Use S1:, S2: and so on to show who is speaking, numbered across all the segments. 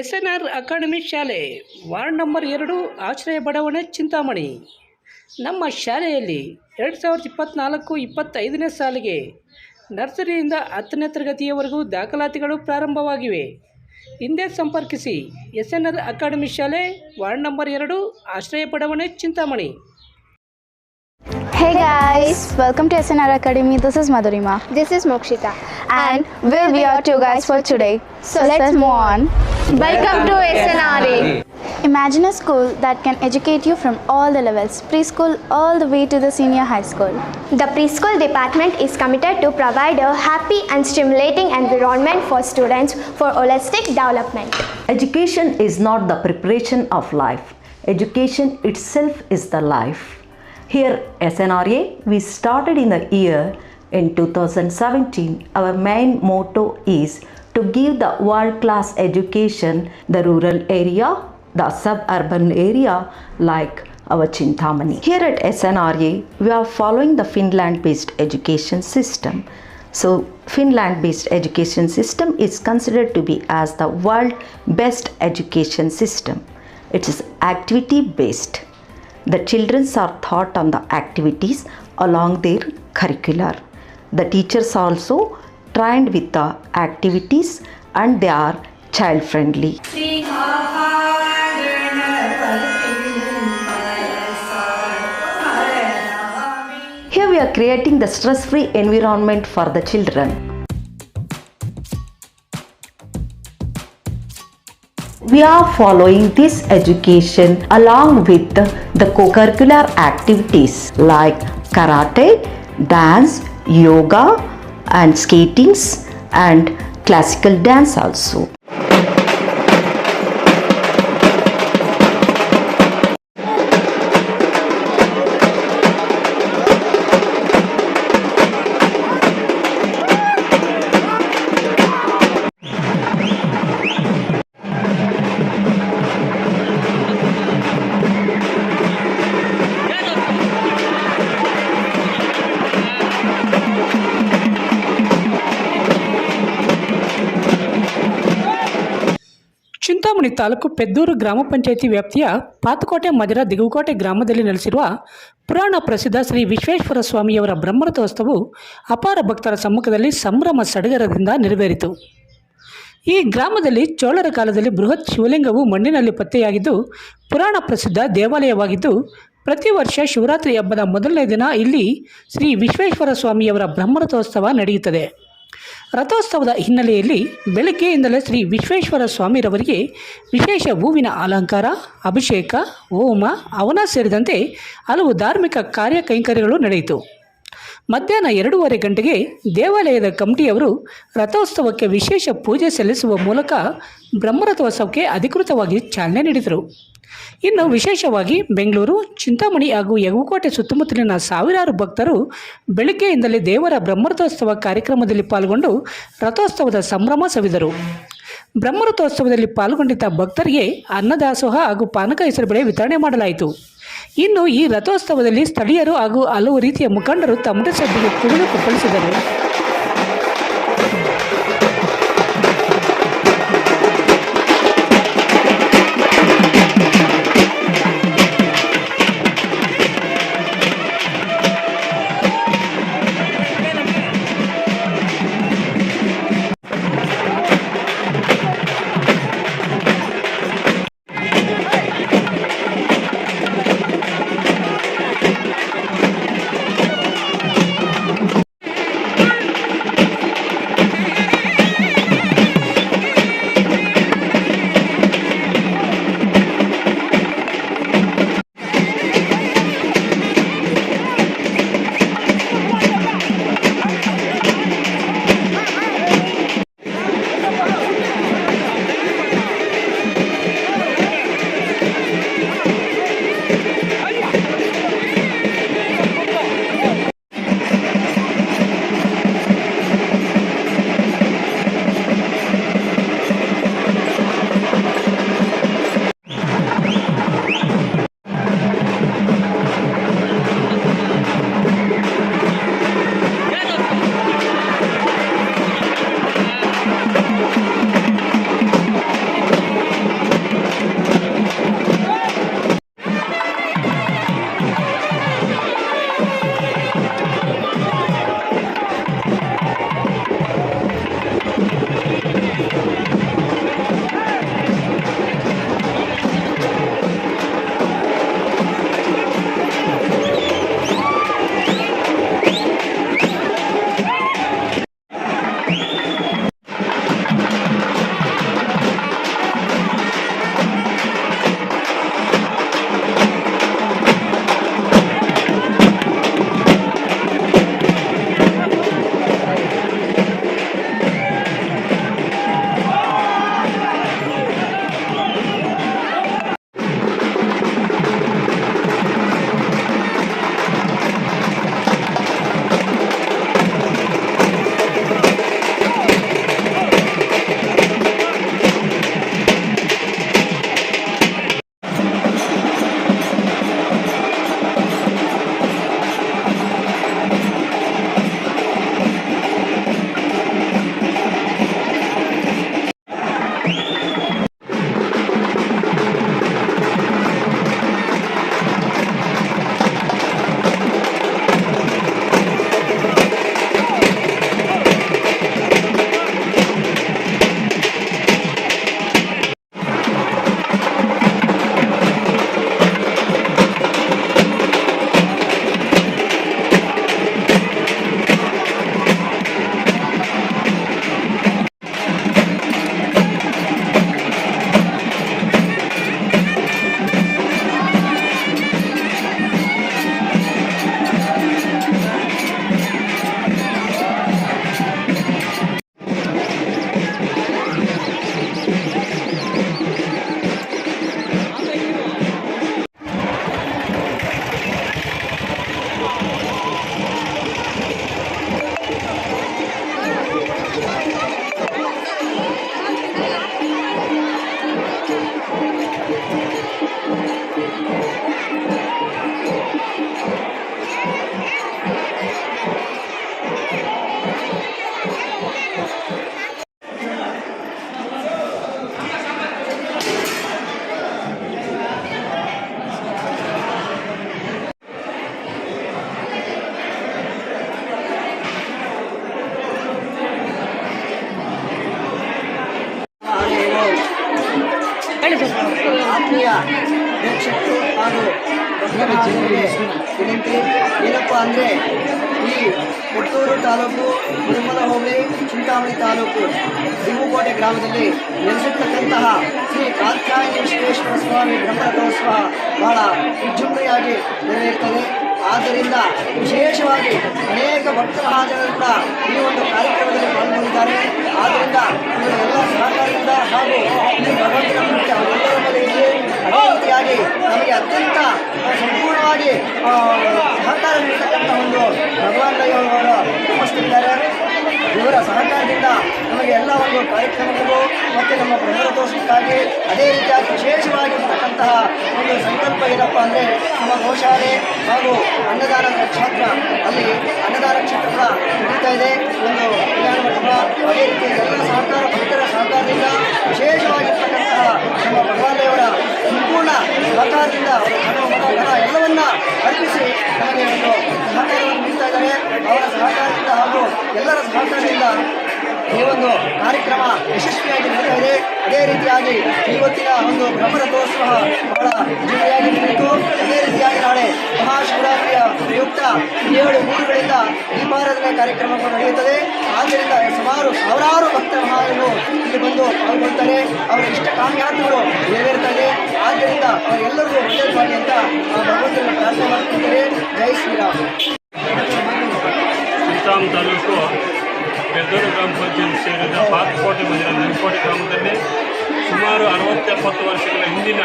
S1: ಎಸ್.ಎನ್.ಆರ್ academy ಶಾಲೆ ward number 2 ಆಶ್ರಯ ಬಡಾವಣೆ ಚಿಂತಾಮಣಿ. ನಮ್ಮ ಶಾಲೆಯಲ್ಲಿ 2024-25ನೇ ಸಾಲಿಗೆ ನರ್ಸರಿಯಿಂದ 10ನೇ ತರಗತಿಯವರೆಗೂ ದಾಖಲಾತಿಗಳು ಪ್ರಾರಂಭವಾಗಿವೆ. ಹಿಂದೆ ಸಂಪರ್ಕಿಸಿ. ಎಸ್.ಎನ್.ಆರ್ ಅಕಾಡೆಮಿ ಶಾಲೆ ವಾರ್ಡ್ ನಂಬರ್ 2 ಆಶ್ರಯ ಬಡಾವಣೆ Chintamani.
S2: Hey guys, welcome to SNR Academy. This is Madhurima.
S3: This is Mokshita.
S2: And we'll be your two guys for today. So let's move on.
S3: Welcome to SNRA.
S2: Imagine a school that can educate you from all the levels, preschool all the way to the senior high school.
S3: The preschool department is committed to provide a happy and stimulating environment for students for holistic development.
S4: Education is not the preparation of life. Education itself is the life. Here SNRA, we started in the year in 2017. Our main motto is to give the world-class education the rural area, the suburban area like our Chintamani. Here at SNRA, we are following the Finland-based education system. So Finland-based education system is considered to be as the world best education system. It is activity-based. The children are taught on the activities along their curricular. The teachers also trained with the activities and they are child friendly. Here we are creating the stress-free environment for the children. We are following this education along with the co-curricular activities like karate, dance, yoga and skatings and classical dance also.
S1: Chintamani taluk Peddur ಗ್ರಾಮ ಪಂಚಾಯಿತಿ ವ್ಯಾಪ್ತಿಯ ಪಾತಕೋಟೆ ಮಜರ ದಿಗುಕೋಟೆ ಗ್ರಾಮದಲ್ಲಿ ನೆಲೆಸಿರುವ ಪುರಾಣ ಪ್ರಸಿದ್ಧ ಶ್ರೀ ವಿಶ್ವೇಶ್ವರ ಸ್ವಾಮಿಯವರ ಬ್ರಹ್ಮರಥೋತ್ಸವವು ಅಪಾರ ಭಕ್ತರ ಸಮ್ಮುಖದಲ್ಲಿ ಸಂಭ್ರಮ ಸಡಗರದಿಂದ ನೆರವೇರಿತು. ಈ ಗ್ರಾಮದಲ್ಲಿ ಚೋಳರ ಕಾಲದಲ್ಲಿ ಬೃಹತ್ ಶಿವಲಿಂಗವು ಮಣ್ಣಿನಲ್ಲಿ ಪತ್ತೆಯಾಗಿದ್ದು ಪುರಾಣ ಪ್ರಸಿದ್ಧ ದೇವಾಲಯವಾಗಿದ್ದು, ಪ್ರತಿ ವರ್ಷ ಶಿವರಾತ್ರಿ ಹಬ್ಬದ ಮೊದಲನೇ ದಿನ ಇಲ್ಲಿ ಶ್ರೀ ವಿಶ್ವೇಶ್ವರ ಸ್ವಾಮಿಯವರ ಬ್ರಹ್ಮರಥೋತ್ಸವ ನಡೆಯುತ್ತದೆ. ರಥೋತ್ಸವದ ಹಿನ್ನೆಲೆಯಲ್ಲಿ ಬೆಳಗ್ಗೆಯಿಂದಲೇ ಶ್ರೀ ವಿಶ್ವೇಶ್ವರ ಸ್ವಾಮಿರವರಿಗೆ ವಿಶೇಷ ಹೂವಿನ ಅಲಂಕಾರ, ಅಭಿಷೇಕ, ಹೋಮ, ಹವನ ಸೇರಿದಂತೆ ಹಲವು ಧಾರ್ಮಿಕ ಕಾರ್ಯ ಕೈಂಕರ್ಯಗಳು ನಡೆಯಿತು. ಮಧ್ಯಾಹ್ನ 2:30 ಗಂಟೆಗೆ ದೇವಾಲಯದ ಕಮಿಟಿಯವರು ರಥೋತ್ಸವಕ್ಕೆ ವಿಶೇಷ ಪೂಜೆ ಸಲ್ಲಿಸುವ ಮೂಲಕ ಬ್ರಹ್ಮರಥೋತ್ಸವಕ್ಕೆ ಅಧಿಕೃತವಾಗಿ ಚಾಲನೆ ನೀಡಿದರು. ಇನ್ನು ವಿಶೇಷವಾಗಿ ಬೆಂಗಳೂರು, ಚಿಂತಾಮಣಿ ಹಾಗೂ ಯಗುಕೋಟೆ ಸುತ್ತಮುತ್ತಲಿನ ಸಾವಿರಾರು ಭಕ್ತರು ಬೆಳಗ್ಗೆಯಿಂದಲೇ ದೇವರ ಬ್ರಹ್ಮರಥೋತ್ಸವ ಕಾರ್ಯಕ್ರಮದಲ್ಲಿ ಪಾಲ್ಗೊಂಡು ರಥೋತ್ಸವದ ಸಂಭ್ರಮ ಸವಿದರು. ಬ್ರಹ್ಮರಥೋತ್ಸವದಲ್ಲಿ ಪಾಲ್ಗೊಂಡಿದ್ದ ಭಕ್ತರಿಗೆ ಅನ್ನದಾಸೋಹ ಹಾಗೂ ಪಾನಕ ಹೆಸರುಬೇಳೆ ವಿತರಣೆ ಮಾಡಲಾಯಿತು. ಇನ್ನು ಈ ರಥೋತ್ಸವದಲ್ಲಿ ಸ್ಥಳೀಯರು ಹಾಗೂ ಹಲವು ರೀತಿಯ ಮುಖಂಡರು ತಮ್ಮದೇ ಸಭೆಗೆ ಕುಣಿದು ಕುಪ್ಪಳಿಸಿದರು.
S5: ಆತ್ಮೀಯ ಪ್ರೇಕ್ಷಕರು ಹಾಗೂ ಭಕ್ತರಿಗೆ ವಿನಂತಿ ಏನಪ್ಪ ಅಂದರೆ ಈ ಪುತ್ತೂರು ತಾಲೂಕು ಗುರುಮಲ ಹೋಬಳಿ ಚಿಂತಾಮಣಿ ತಾಲೂಕು ದಿಗುಕೋಟೆ ಗ್ರಾಮದಲ್ಲಿ ನೆಲೆಸಿರ್ತಕ್ಕಂತಹ ಶ್ರೀ ಕಾತ್ಯಾಯನಿ ವಿಶ್ವೇಶ್ವರ ಸ್ವಾಮಿ ಬ್ರಹ್ಮರಥೋತ್ಸವ ಬಹಳ ವಿಜೃಂಭಣೆಯಾಗಿ ನೆರವೇರುತ್ತದೆ. ಆದ್ದರಿಂದ ವಿಶೇಷವಾಗಿ ಅನೇಕ ಭಕ್ತರ ಹಾಜರು ಕೂಡ ಈ ಒಂದು ಕಾರ್ಯಕ್ರಮದಲ್ಲಿ ಪಾಲ್ಗೊಂಡಿದ್ದಾರೆ. ಆದ್ದರಿಂದ ಇವರ ಎಲ್ಲ ಸಹಕಾರದಿಂದ ಹಾಗೂ ಈ ಭಗವಂತನ ಕೃಪೆ ಅವರೆಲ್ಲರ ಮೇಲೆ ಇದೆ. ಅದೇ ರೀತಿಯಾಗಿ ನಮಗೆ ಅತ್ಯಂತ ಸಂಪೂರ್ಣವಾಗಿ ಸಹಕಾರ ನೀಡತಕ್ಕಂಥ ಒಂದು ಭಗವಾನ್ ದೈವಗಳು ಉಪಸ್ಥಿತಿದ್ದಾರೆ. ಇವರ ಸಹಕಾರದಿಂದ ನಮಗೆ ಎಲ್ಲ ಒಂದು ಕಾರ್ಯಕ್ರಮಗಳು ಮತ್ತು ನಮ್ಮ ಬ್ರಹ್ಮರಥೋತ್ಸವಕ್ಕಾಗಿ ಅದೇ ರೀತಿಯಾಗಿ ವಿಶೇಷವಾಗಿರ್ತಕ್ಕಂತಹ ಒಂದು ಸಂಕಲ್ಪ ಏನಪ್ಪ ಅಂದರೆ ನಮ್ಮ ಗೋಶಾಲೆ ಹಾಗೂ ಅನ್ನದಾನ ಕ್ಷೇತ್ರ, ಅಲ್ಲಿ ಅನ್ನದಾನ ಕ್ಷೇತ್ರ ಕೂಡ ನಡೀತಾ ಇದೆ. ಒಂದು ಕಲ್ಯಾಣ ಮಂಟಪ, ಅದೇ ರೀತಿ ಎಲ್ಲ ಸಹಕಾರ ಭಕ್ತರ ಸಹಕಾರದಿಂದ ವಿಶೇಷವಾಗಿರ್ತಕ್ಕಂತಹ ನಮ್ಮ ಭಗವಾನ್ ದೇವರ ಸಂಪೂರ್ಣ ಸಹಕಾರದಿಂದ ಹಣ ಎಲ್ಲವನ್ನ ಅರ್ಪಿಸಿ ನಮಗೆ ಒಂದು ಸಹಕಾರವನ್ನು ನೀಡ್ತಾ ಇದ್ದಾರೆ. ಅವರ ಸಹಕಾರದಿಂದ ಹಾಗೂ ಎಲ್ಲರ ಸಹಕಾರದಿಂದ ಈ ಒಂದು ಕಾರ್ಯಕ್ರಮ ಯಶಸ್ವಿಯಾಗಿ ನಡೀತಾ ಇದೆ. ಅದೇ ರೀತಿಯಾಗಿ ಇವತ್ತಿನ ಒಂದು ಬ್ರಹ್ಮರಥೋತ್ಸವ ಬಹಳ ಜೊತೆಯಾಗಿ ನಡೆಯಿತು. ಅದೇ ರೀತಿಯಾಗಿ ನಾಳೆ ಮಹಾಶಿವರಾತ್ರಿಯ ಪ್ರಯುಕ್ತ 7 ಊರುಗಳಿಂದ ದೀಪಾರಾಧನೆ ಕಾರ್ಯಕ್ರಮಗಳು ನಡೆಯುತ್ತದೆ. ಆದ್ದರಿಂದ ಸುಮಾರು ಸಾವಿರಾರು ಭಕ್ತರ ಮಹಾಜನರು ಇಲ್ಲಿ ಬಂದು ಪಾಲ್ಗೊಳ್ತಾರೆ. ಅವರ ಇಷ್ಟ ಕಾಮ್ಯಾರ್ಥಗಳು ನೆರವೇರ್ತಾ ಇದೆ. ಆದ್ದರಿಂದ ಅವರೆಲ್ಲರಿಗೂ ಒಳ್ಳೆಯದು ಮಾಡಿ ಅಂತ ಭಗವಂತನ ಪ್ರಾರ್ಥನೆ ಮಾಡ್ತಿದ್ದಾರೆ. ಜೈ ಶ್ರೀರಾಮ್.
S6: ಚಿಂತಾಮಣಿ ತಾಲೂಕು ಪೆದ್ದೂರು ಗ್ರಾಮ ಪಂಚಾಯತ್ ಸೇರಿದ ಪಾತಕೋಟೆ ಮಂದಿರ ನೆಲಕೋಟೆ ಗ್ರಾಮದಲ್ಲಿ ಸುಮಾರು 60-70 ವರ್ಷಗಳ ಹಿಂದಿನ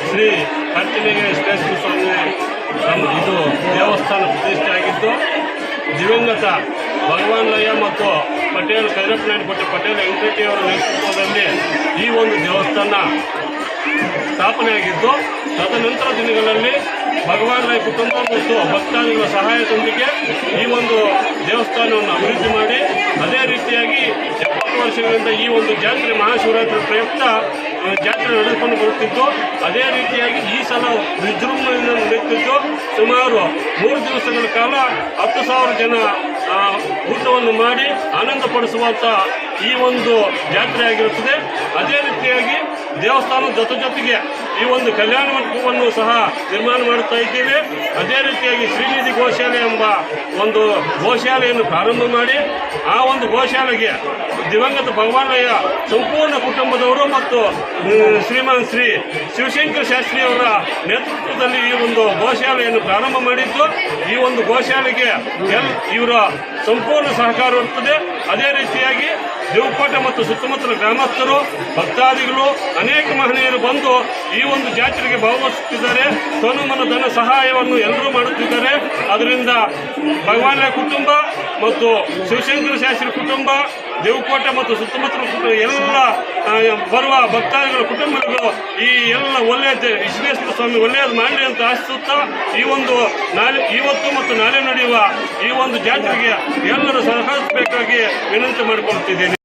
S6: ಶ್ರೀ ಕಾತ್ಯಾಯನಿ ವಿಶ್ವೇಶ್ವರ ಸ್ವಾಮಿ ಇದು ದೇವಸ್ಥಾನ ಪ್ರತಿಷ್ಠೆ ಆಗಿದ್ದು, ದಿವಂಗತ ಭಗವಾನ್ ಲಯ್ಯ ಮತ್ತು ಪಟೇಲ್ ಕೈರಪ್ಪನಾಯಕ ಪಟೇಲ್ ವೆಂಕಟೇಟಿಯವರ ನೇತೃತ್ವದಲ್ಲಿ ಈ ಒಂದು ದೇವಸ್ಥಾನ ಸ್ಥಾಪನೆಯಾಗಿದ್ದು, ತದನಂತರ ದಿನಗಳಲ್ಲಿ ಭಗವಾನ್ ರಾಯ್ ಕುಟುಂಬ ಮತ್ತು ಭಕ್ತಾದಿಗಳ ಸಹಾಯದೊಂದಿಗೆ ಈ ಒಂದು ದೇವಸ್ಥಾನವನ್ನು ಅಭಿವೃದ್ಧಿ ಮಾಡಿ, ಅದೇ ರೀತಿಯಾಗಿ 70 ವರ್ಷಗಳಿಂದ ಈ ಒಂದು ಜಾತ್ರೆ ಮಹಾಶಿವರಾತ್ರಿ ಪ್ರಯುಕ್ತ ಜಾತ್ರೆ ನಡೆದುಕೊಂಡು ಬರುತ್ತಿದ್ದು, ಅದೇ ರೀತಿಯಾಗಿ ಈ ಸಲ ವಿಜೃಂಭಣೆಯಿಂದ ನಡೆಯುತ್ತಿದ್ದು, ಸುಮಾರು 3 ದಿವಸಗಳ ಕಾಲ 10,000 ಜನ ಊಟವನ್ನು ಮಾಡಿ ಆನಂದಪಡಿಸುವಂಥ ಈ ಒಂದು ಜಾತ್ರೆ ಆಗಿರುತ್ತದೆ. ಅದೇ ರೀತಿಯಾಗಿ ದೇವಸ್ಥಾನದ ಜೊತೆಗೆ ಈ ಒಂದು ಕಲ್ಯಾಣ ಮಂಟಪವನ್ನು ಸಹ ನಿರ್ಮಾಣ ಮಾಡುತ್ತಾ ಇದ್ದೇವೆ. ಅದೇ ರೀತಿಯಾಗಿ ಶ್ರೀನಿಧಿ ಗೋಶಾಲೆ ಎಂಬ ಒಂದು ಗೋಶಾಲೆಯನ್ನು ಪ್ರಾರಂಭ ಮಾಡಿ, ಆ ಒಂದು ಗೋಶಾಲೆಗೆ ದಿವಂಗತ ಭಗವಾನಯ್ಯ ಸಂಪೂರ್ಣ ಕುಟುಂಬದವರು ಮತ್ತು ಶ್ರೀಮಾನ್ ಶ್ರೀ ಶಿವಶಂಕರ ಶಾಸ್ತ್ರಿಯವರ ನೇತೃತ್ವದಲ್ಲಿ ಈ ಒಂದು ಗೋಶಾಲೆಯನ್ನು ಪ್ರಾರಂಭ ಮಾಡಿದ್ದು, ಈ ಒಂದು ಗೋಶಾಲೆಗೆ ಇವರ ಸಂಪೂರ್ಣ ಸಹಕಾರ ಇರುತ್ತದೆ. ಅದೇ ರೀತಿಯಾಗಿ ದಿಗುಕೋಟೆ ಮತ್ತು ಸುತ್ತಮುತ್ತಲ ಗ್ರಾಮಸ್ಥರು, ಭಕ್ತಾದಿಗಳು, ಅನೇಕ ಮಹನೀಯರು ಬಂದು ಈ ಒಂದು ಜಾತ್ರೆಗೆ ಭಾಗವಹಿಸುತ್ತಿದ್ದಾರೆ. ತನುಮನ ಧನ ಸಹಾಯವನ್ನು ಎಲ್ಲರೂ ಮಾಡುತ್ತಿದ್ದಾರೆ. ಅದರಿಂದ ಭಗವಾನ ಕುಟುಂಬ ಮತ್ತು ಶಿವಶಂಕರ ಶಾಸ್ತ್ರಿ ಕುಟುಂಬ, ದಿಗುಕೋಟೆ ಮತ್ತು ಸುತ್ತಮುತ್ತಲ ಎಲ್ಲ ಬರುವ ಭಕ್ತಾದಿಗಳ ಕುಟುಂಬಗಳು ಈ ಎಲ್ಲ ಒಳ್ಳೆಯದು ವಿಶ್ವೇಶ್ವರ ಸ್ವಾಮಿ ಒಳ್ಳೆಯದು ಮಾಡಲಿ ಅಂತ ಆಶಿಸುತ್ತಾ ಈ ಒಂದು ಇವತ್ತು ಮತ್ತು ನಾಳೆ ನಡೆಯುವ ಈ ಒಂದು ಜಾತ್ರೆಗೆ ಎಲ್ಲರೂ ಸಹಕರಿಸಬೇಕಾಗಿ ವಿನಂತಿ ಮಾಡಿಕೊಳ್ಳುತ್ತಿದ್ದೇನೆ.